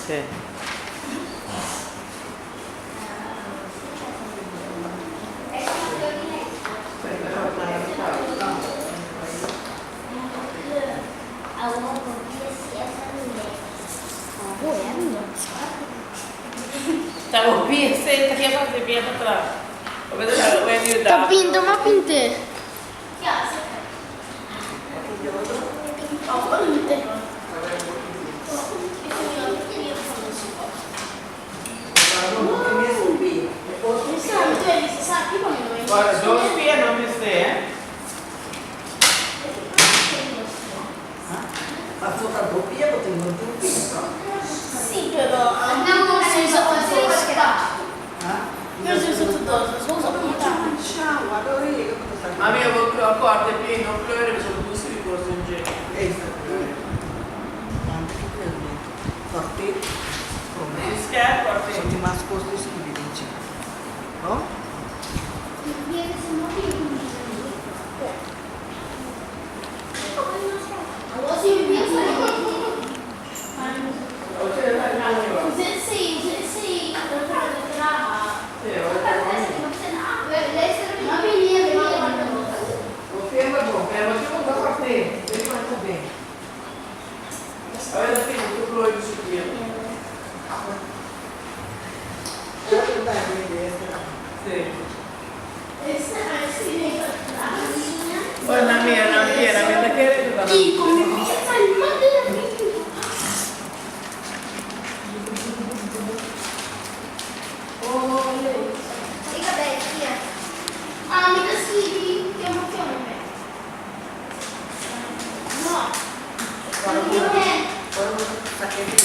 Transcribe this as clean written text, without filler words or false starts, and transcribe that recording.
Sì. Stavo qui, senta che fate via tra. T'ho pinto, ma pinte. Guarda, dove spia non mi stai, Ma fotografia potevo tutti, Sì, però non si usa tutto non si usa tutto, si usa Ciao, allora io cosa sta Ma io avevo accorto e poi non plore, mi sono due di cose in genere. Forti, come? Si scherza, Sono nascosti scrivi dice. No? Avete finito tu plore su qui. Buona mia, non era, mi da che era Guarda,